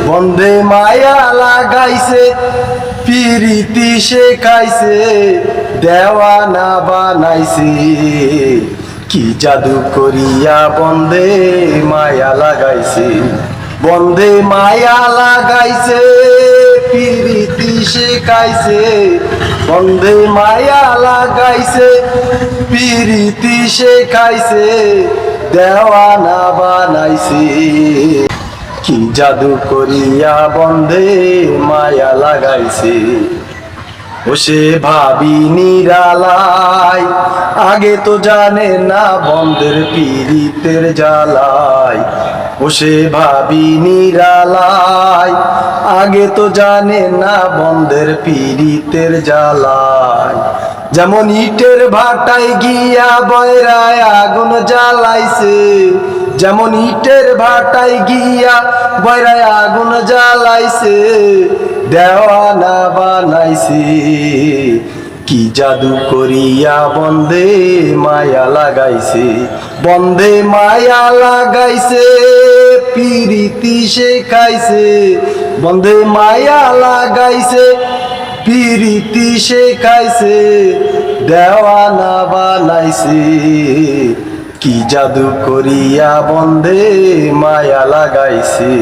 বন্ধে মায়া লাগাইছে, পিরিতি শেখাইছে, দেওয়ানা বানাইছে। কি জাদু করিয়া বন্ধে মায়া লাগাইছে, বন্ধে মায়া লাগাইছে, পিরিতি শেখাইছে, বন্ধে মায়া লাগাইছে, পিরিতি শেখাইছে, দেওয়ানা বানাইছে। কি জাদু করিয়া বন্ধে মায়া লাগাইছে। ও সে ভাবি নিরালাই, আগে তো জানে না বন্ধের পীড়িতের জ্বালাই। ও সে ভাবি নিরালাই, আগে তো জানে না বন্ধের পীড়িতের জ্বালাই। যেমন ইটের ভাটায় গিয়া বয়রায় আগুন জ্বালাইছে, যেমন ইটের ভাটায় গিয়া বয়রায় আগুন জ্বালাইছে, দেওয়ানা বানাইছে। কি জাদু করিয়া বন্ধে মায়া লাগাইছে, বন্ধে মায়া লাগাইছে, পিরিতি শেখাইছে, বন্ধে মায়া লাগাইছে, পিরিতি শেখাইছে, দেওয়ানা বানাইছে। কি জাদু করিয়া বন্ধে মায়া লাগাইছে।